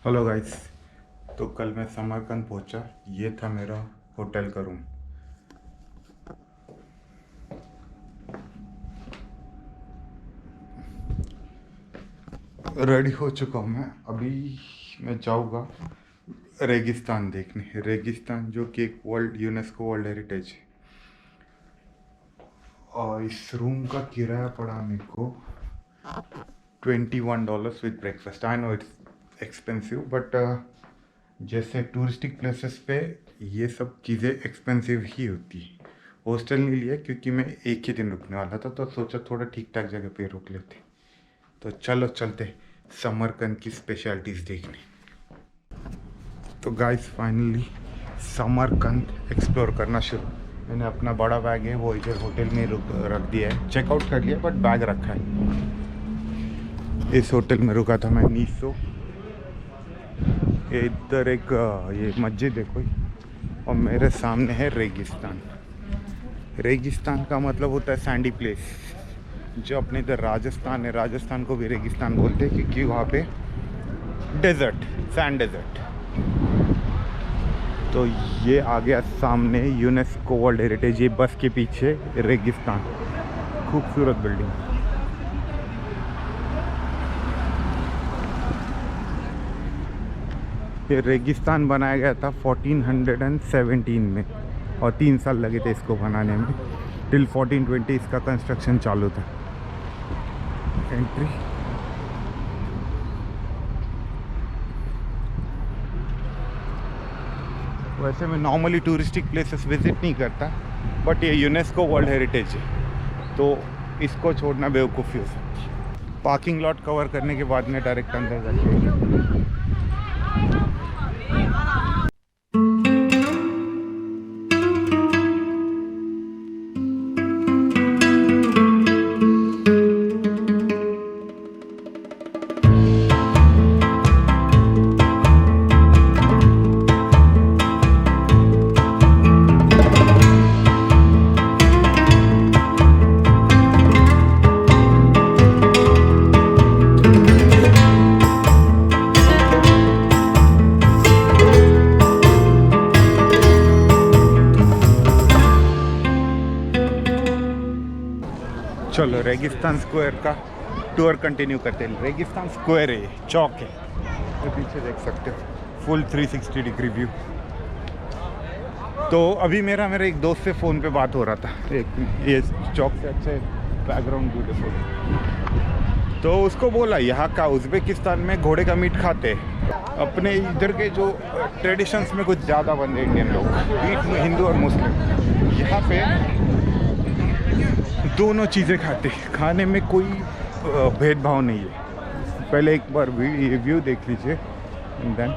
Hello guys. तो कल मैं समरकंद पहुंचा। ये था मेरा होटल का रूम। रेडी हो चुका हूँ मैं। अभी मैं जाऊँगा रेगिस्तान देखने। रेगिस्तान जो कि एक यूनेस्को वर्ल्ड हेरिटेज है। और इस रूम का किराया पड़ा मेरे को $21 with breakfast. I know it's expensive but जैसे टूरिस्टिक प्लेसेस पे ये सब चीज़ें एक्सपेंसिव ही होती है। हॉस्टल नहीं लिया क्योंकि मैं एक ही दिन रुकने वाला था, तो सोचा थोड़ा ठीक ठाक जगह पे रुक लेते। तो चलो चलते समरकंद की स्पेशलिटीज़ देखने। तो गाइस फाइनली समरकंद एक्सप्लोर करना शुरू। मैंने अपना बड़ा बैग है वो इधर होटल में रख दिया है। चेकआउट कर लिया बट बैग रखा है। इस होटल में रुका था मैं नीसो। इधर एक ये मस्जिद है कोई, और मेरे सामने है रेगिस्तान। रेगिस्तान का मतलब होता है सैंडी प्लेस। जो अपने इधर राजस्थान है, राजस्थान को भी रेगिस्तान बोलते हैं क्योंकि वहाँ पे डेजर्ट, सैंड डेजर्ट। तो ये आ गया सामने यूनेस्को वर्ल्ड हेरिटेज। ये बस के पीछे रेगिस्तान, खूबसूरत बिल्डिंग। ये रेगिस्तान बनाया गया था 1417 में, और 3 साल लगे थे इसको बनाने में। टिल 1420 इसका कंस्ट्रक्शन चालू था। एंट्री वैसे मैं नॉर्मली टूरिस्टिक प्लेसेस विजिट नहीं करता, बट ये यूनेस्को वर्ल्ड हेरिटेज है तो इसको छोड़ना बेवकूफ़ी हो सकती है। पार्किंग लॉट कवर करने के बाद में डायरेक्ट अंदर जाके चलो रेगिस्तान स्क्वायर का टूर कंटिन्यू करते हैं। रेगिस्तान स्क्वायर है, चौक है, ये पीछे देख सकते हो, फुल 360 डिग्री व्यू। तो अभी मेरे एक दोस्त से फ़ोन पे बात हो रहा था। ये चौक से अच्छे बैकग्राउंड ब्यूटीफुल। तो उसको बोला यहाँ का उज़्बेकिस्तान में घोड़े का मीट खाते हैं। अपने इधर के जो ट्रेडिशंस में कुछ ज़्यादा बंदे इंडियन लोग, हिंदू और मुस्लिम, यहाँ पे दोनों चीज़ें खाते हैं। खाने में कोई भेदभाव नहीं है। पहले एक बार व्यू देख लीजिए एंड देन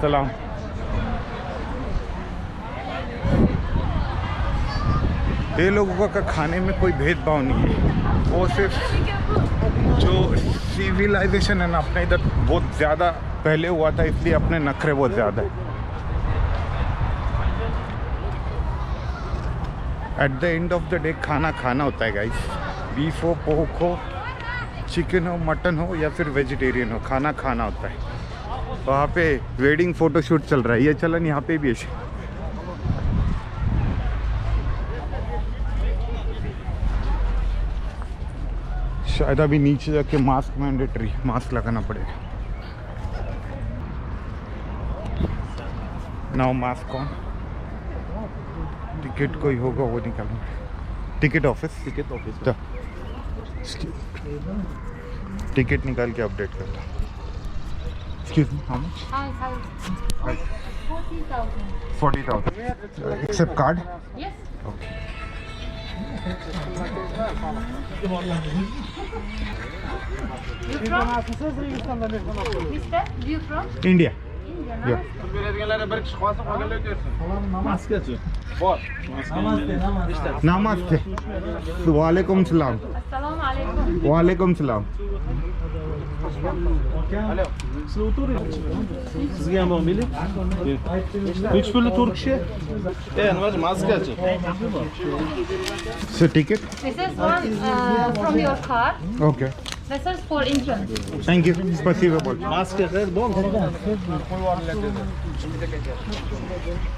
सलाम। ये लोगों का खाने में कोई भेदभाव नहीं है। वो सिर्फ जो सिविलाइजेशन है ना अपने इधर बहुत ज़्यादा पहले हुआ था, इसलिए अपने नखरे बहुत ज़्यादा है। At the end of the day खाना खाना होता है गाइस। बीफ हो, पोर्क हो, चिकन हो, मटन हो या फिर वेजिटेरियन हो, खाना खाना होता है। वहाँ पे वेडिंग फ़ोटोशूट चल रहा है, ये चलन यहाँ पे भी है। शायद अभी नीचे जाके मास्क मैंडेटरी, मास्क लगाना पड़ेगा। Now mask on. टिकट कोई होगा वो निकालना। टिकट ऑफिस टिकट निकाल के अपडेट करता। Excuse me, how much? Hi. 40,000. 40,000 accept card? Yes. Okay. You from? Mister, you from? India. India, Yeah. नमस्ते। वालेकुम सलाम। Assalamu alaikum. वालेकुम सलाम। Sizle oturun. Sizga ham bormaylik. Üç türlü Türk işi. Nima maske açın. So ticket? This is one from your car. Okay. This is for entrance. Thank you. Спасибо большое. Maske ver bol.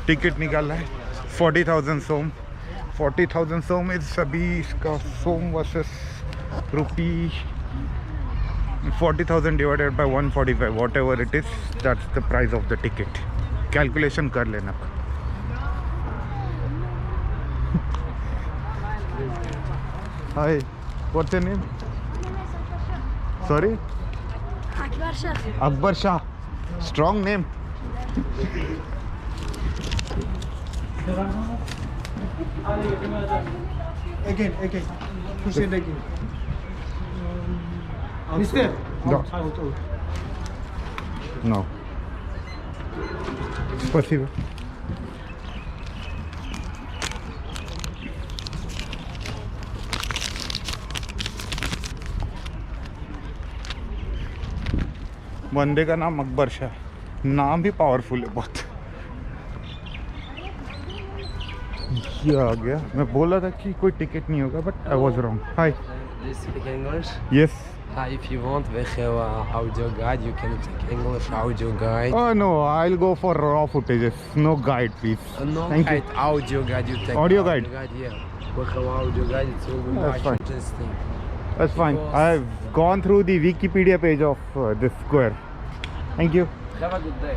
Ticket निकाला है 40,000 som 40,000 som is अभी इसका som versus rupee 40,000 divided by 145 whatever it is that's the price of the ticket calculation कर लेना hi what's your name sorry Akbar Shah strong name Again. Proceed again. Mister. No. Out. No. Спасибо. बंदे का नाम अकबर शाह नाम भी powerful है बहुत ये आ गया मैं बोला था कि कोई टिकट नहीं होगा but I was wrong hi Do you speak English? Yes Hi, if you want, we have a audio guide. You can take English audio guide. Oh no, I'll go for raw footages. No guide, please. No Thank you. guide, audio guide. You take Audio guide? Yeah, we have audio guide. It will be That's much fine. interesting. That's fine. Because- I've gone through the Wikipedia page of this square. Thank you. Have a good day.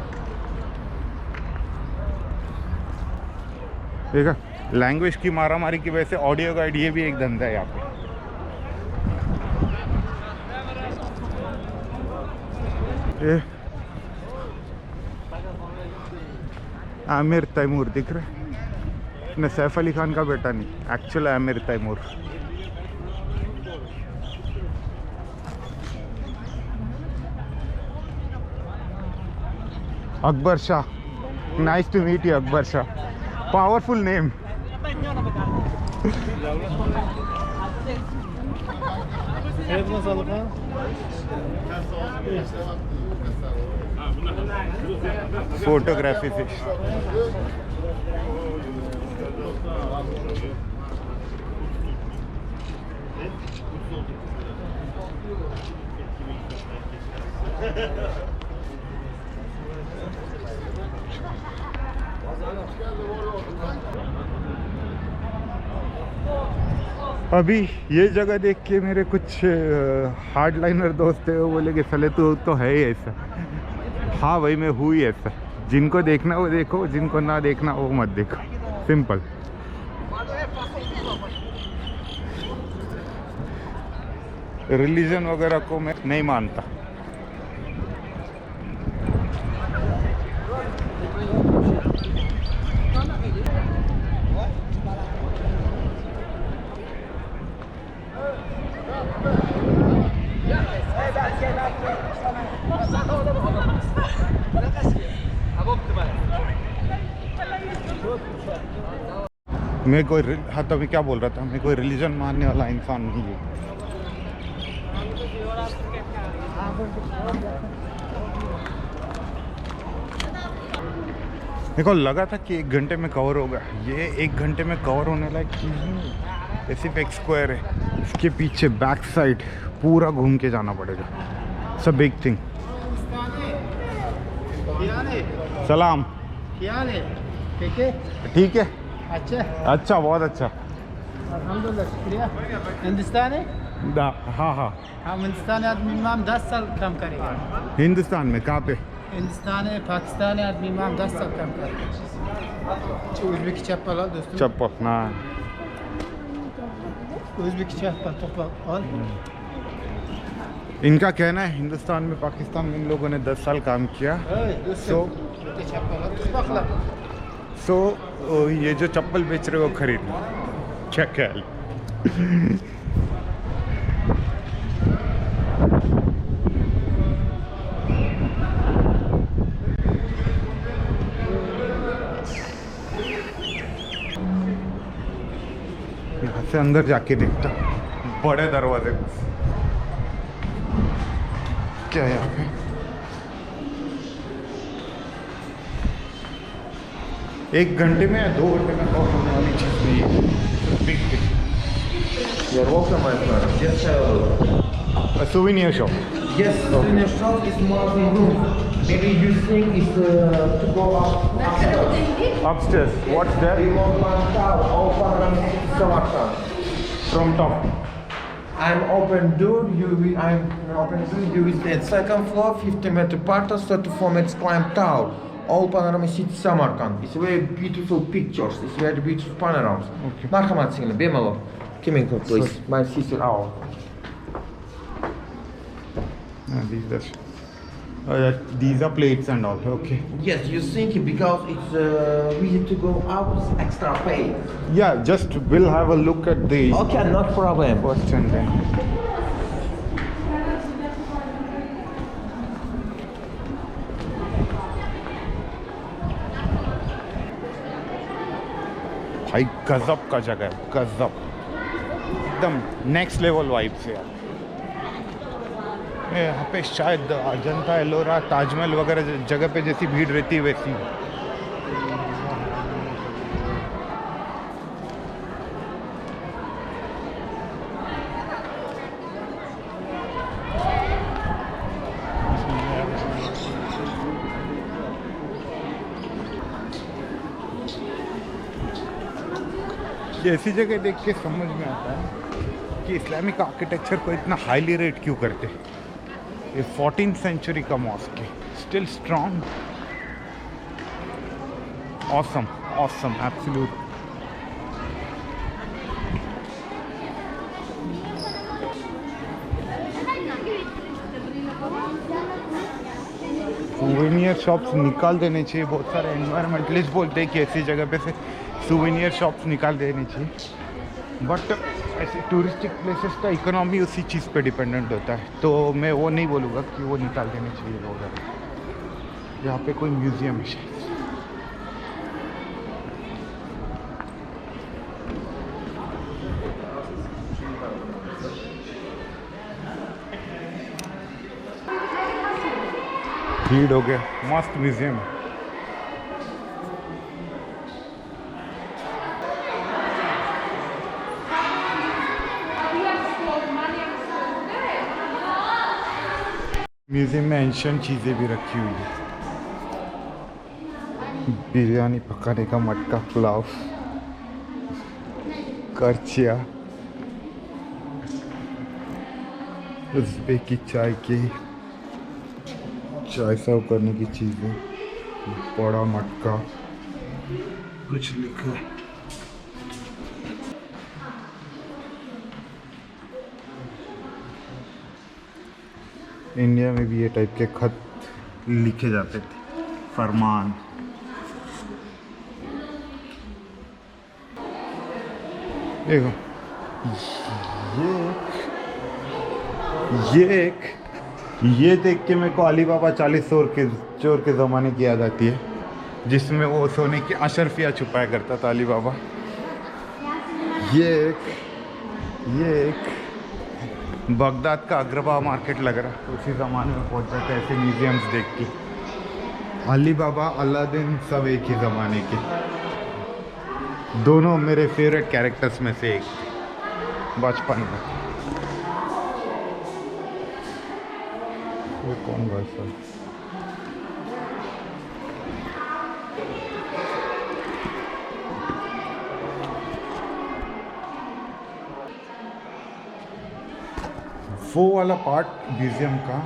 देखा language की मारामारी की वजह से audio guide ये भी एक धंधा है यहाँ पे ये आमिर तैमूर दिख रहा है न सैफ अली खान का बेटा नहीं actual Aamir Taimur Akbar Shah nice to meet you Akbar Shah powerful name Evine sağlık ha. Photography से अभी ये जगह देख के मेरे कुछ हार्ड लाइनर दोस्त है वो बोले कि साले तू तो है ही ऐसा हाँ भाई मैं हूँ ही ऐसा जिनको देखना वो देखो जिनको ना देखना वो मत देखो सिंपल रिलीजन वगैरह को मैं नहीं मानता मैं कोई हाँ तो मैं क्या बोल रहा था मैं कोई रिलीजन मानने वाला इंसान नहीं हूँ मेरे को लगा था कि 1 घंटे में कवर होगा ये 1 घंटे में कवर होने लायक चीज़ नहीं है सिर्फ एक स्क्वायर है इसके पीछे बैक साइड पूरा घूम के जाना पड़ेगा इट्स अ बिग थिंग सलाम क्या हाल है? ठीक है? ठीक है अच्छा अच्छा बहुत अच्छा अल्हम्दुलिल्लाह शुक्रिया हिंदुस्तानी हाँ हाँ हम हिंदुस्तानी आदमी इमाम 10 साल काम करेगा हिंदुस्तान में कहाँ पे हिंदुस्तानी पाकिस्तानी आदमी इमाम 10 साल काम करेगा Uzbek चप्पल al dostum. चप्पल ना Uzbek चप्पल topla al. इनका कहना है हिंदुस्तान में पाकिस्तान में इन लोगों ने 10 साल काम किया Hey dostum. चप्पल al. Tusbakla. सो ये जो चप्पल बेच रहे हो वो खरीदना क्या ख्याल यहाँ से अंदर जाके देखता बड़े दरवाजे क्या है यहाँ पे 1 घंटे में या 2 घंटे में कवर होने वाली चीज़ नहीं है। Big thing. You're welcome, my friend. Just have a look. souvenir shop. Yes, souvenir shop is more than room. Maybe you think it's to go upstairs. Upstairs. What's there? We want one tower, open Samarkand. From top. I'm open door, I'm open door, you is at second floor, 50-meter parter, 34-meter climb tower. All panorama city Samarkand. It's very beautiful pictures, it's very beautiful panoramas. Okay. Marhamat singli, bemalol. Come in, please. My sister Awa. These are plates and all. Okay. Yes, you think because it's easy to go out, it's extra pay. Yeah, just we'll have a look at the Okay, no problem. first and then. भाई गजब का जगह है, गजब एकदम next level vibe से यार। यहाँ पे शायद अजंता एलोरा ताजमहल वगैरह जगह पे जैसी भीड़ रहती है वैसी। ये ऐसी जगह देख के समझ में आता है कि इस्लामिक आर्किटेक्चर को इतना हाईली रेट क्यों करते हैं। ये 14th सेंचुरी का मॉस्क है, still strong, awesome awesome absolute. Souvenir shops निकाल देने चाहिए, बहुत सारे एनवायरमेंटलिस्ट बोलते हैं कि ऐसी जगह पे से सुवेनियर शॉप्स निकाल देनी चाहिए, बट ऐसे टूरिस्टिक प्लेसेस का इकोनॉमी उसी चीज़ पे डिपेंडेंट होता है, तो मैं वो नहीं बोलूँगा कि वो निकाल देने चाहिए वगैरह। यहाँ पे कोई म्यूज़ियम है शायद। भीड़ हो गया, मस्त म्यूज़ियम है। म्यूजियम में एंशियंट चीज़ें भी रखी हुई है, बिरयानी पकाने का मटका, पुलाव, करचिया, उज़्बेकी चाय सर्व करने की चीज़ें, बड़ा मटका, कुछ लिखा है। इंडिया में भी ये टाइप के खत लिखे जाते थे, फरमान। देखो ये देख के मेरे को अली बाबा 40 चोर के ज़माने की याद आती है, जिसमें वो सोने की अशरफिया छुपाया करता था अली बाबा। ये एक बगदाद का अग्रबा मार्केट लग रहा है, उसी ज़माने में पहुंच जाते हैं ऐसे म्यूजियम्स देख के। अली बाबा, अलादीन सब एक ही ज़माने के, दोनों मेरे फेवरेट कैरेक्टर्स में से एक बचपन में। ये कौन भाई साहब? वो वाला पार्ट म्यूज़ियम का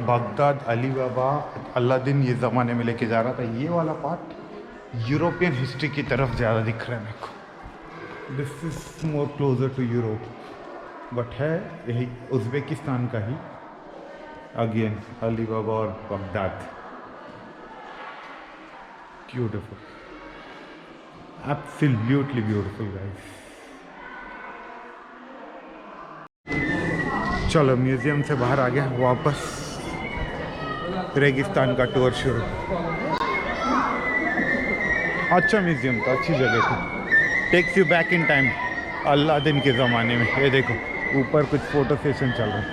बगदाद, अली बाबा, अलादीन ये ज़माने में लेके जा रहा था। ये वाला पार्ट यूरोपियन हिस्ट्री की तरफ ज़्यादा दिख रहा है मेरे को। This is more closer to Europe, but है यही उज़्बेकिस्तान का ही। अगेन अली बाबा और Baghdad, beautiful, absolutely beautiful guys. चलो म्यूज़ियम से बाहर आ गया, वापस रेगिस्तान का टूर शुरू। अच्छा म्यूज़ियम था, अच्छी जगह थी, takes you back in time Aladdin के ज़माने में। ये देखो ऊपर कुछ फ़ोटो सेशन चल रहा है।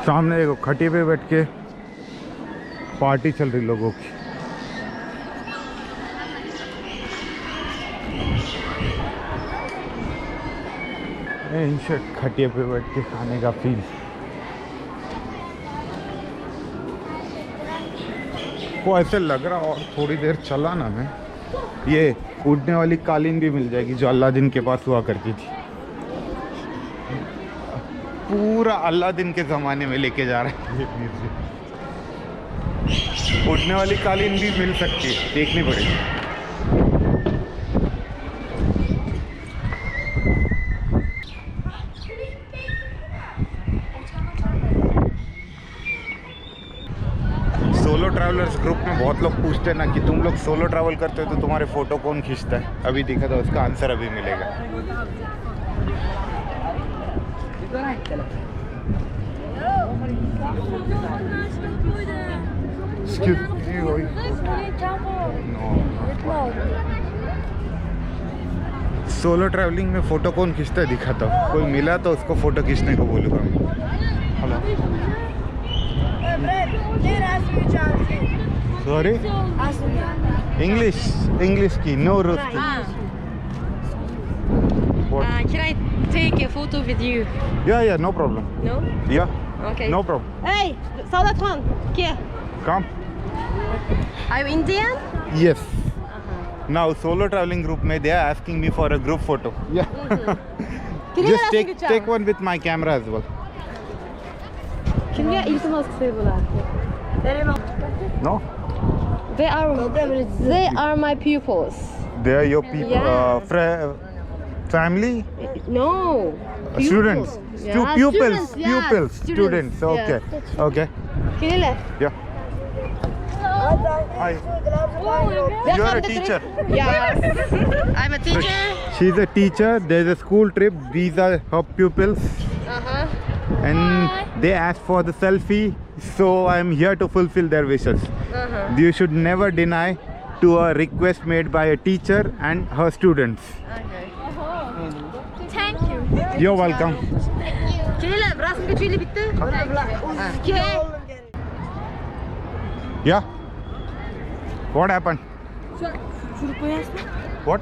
सामने देखो खटिया पे बैठ के पार्टी चल रही लोगों की। खटिया पे बैठ के खाने का फील। वो ऐसे लग रहा और थोड़ी देर चला ना मैं, ये उड़ने वाली कालीन भी मिल जाएगी जो अलादीन के पास हुआ करती थी। पूरा अलादीन के ज़माने में लेके जा रहा है। उड़ने वाली कालीन भी मिल सकती है, देखनी पड़ेगी। सोलो ट्रैवलर्स ग्रुप में बहुत लोग पूछते हैं ना कि तुम लोग सोलो ट्रैवल करते हो तो तुम्हारे फ़ोटो कौन खींचता है। अभी देखा था, उसका आंसर अभी मिलेगा। सोलो ट्रैवलिंग में फ़ोटो कौन खींचता है दिखाता हूँ। कोई मिला तो उसको फ़ोटो खींचने को बोलूँगा मैं। हेलो, सॉरी, इंग्लिश की, no रुस्की। Can I take a photo with you? Yeah, no problem. No? Yeah, Okay. no problem. Hey, Salat Khan, here. Come. Are you Indian? Yes. Now solo traveling group में they are asking me for a group photo. Yeah. Just take one with my camera as well. Kimya iltimas kısaydılar. No? They are my pupils. They are your people, Yeah. family, No. students, Yeah, pupils, students, yeah, pupils, students. Okay, Yeah. okay, Kirille. yeah. Hi. You are a teacher. Yeah. I'm a teacher. She's a teacher. There's a school trip. These are her pupils, and they asked for the selfie. So I'm here to fulfill their wishes. You should never deny to a request made by a teacher and her students. Thank you. You're welcome. Kirille, burası güçlü bitti. Okay. Yeah. What happened? What?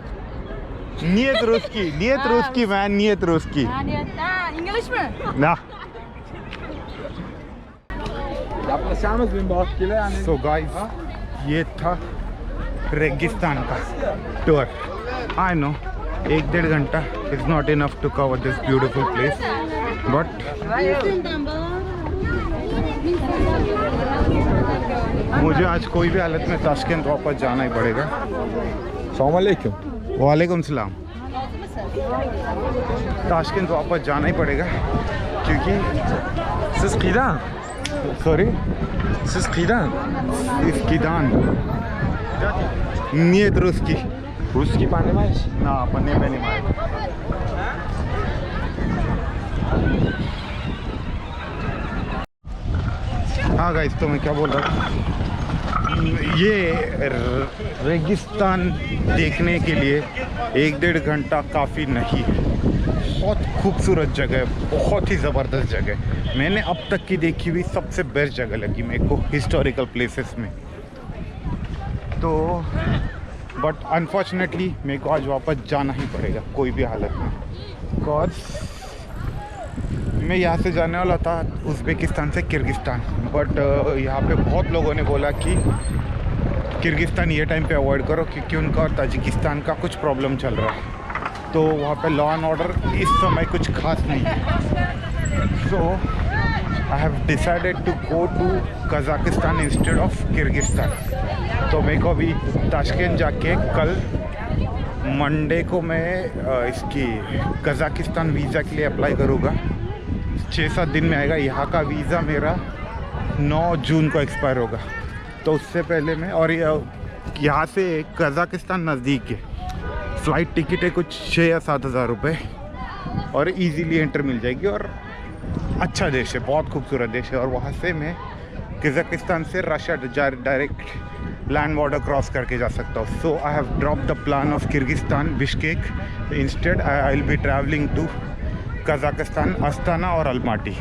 Niyet Ruski, man. Niyet Ruski. English mi? Nah. So guys, ये था रेगिस्तान का tour. I know 1-1.5 घंटा is not enough to cover this beautiful place, but मुझे आज कोई भी हालत में ताशकंद वापस जाना ही पड़ेगा। वालेकुम सलाम। ताशकंद वापस जाना ही पड़ेगा क्योंकि सॉरी इसकीदान नियत रुस्की पाने में ना पन्ने में नहीं मारे। हाँ गाइस, तो मैं क्या बोल रहा था, ये रेगिस्तान देखने के लिए 1-1.5 घंटा काफ़ी नहीं है। बहुत खूबसूरत जगह है, बहुत ही ज़बरदस्त जगह है। मैंने अब तक की देखी हुई सबसे बेस्ट जगह लगी मेरे को हिस्टोरिकल प्लेसेस में। तो बट अनफॉर्चुनेटली मेरे को आज वापस जाना ही पड़ेगा कोई भी हालत में, बिकॉज मैं यहाँ से जाने वाला था उज़्बेकिस्तान से किर्गिस्तान, बट यहाँ पे बहुत लोगों ने बोला कि किर्गिस्तान ये टाइम पे अवॉइड करो क्योंकि उनका और ताजिकिस्तान का कुछ प्रॉब्लम चल रहा है। तो वहाँ पे लॉ एंड ऑर्डर इस समय कुछ खास नहीं है। So I have decided to go to Kazakhstan instead of Kyrgyzstan. तो मेरे को अभी ताशकंद जाके कल मंडे को मैं इसकी कज़ाकिस्तान वीज़ा के लिए अप्लाई करूँगा। 6-7 दिन में आएगा। यहाँ का वीज़ा मेरा 9 जून को एक्सपायर होगा, तो उससे पहले मैं, और यहाँ से कज़ाकिस्तान नज़दीक है, फ़्लाइट टिकट है कुछ 6 या 7 हज़ार रुपये और इजीली एंटर मिल जाएगी। और अच्छा देश है, बहुत खूबसूरत देश है। और वहाँ से मैं कज़ाकिस्तान से Russia direct land border cross करके जा सकता हूँ। So I have drop the plan of Kyrgyzstan Bishkek. Instead I will be travelling to Kazakhstan, Astana और अल्माटी।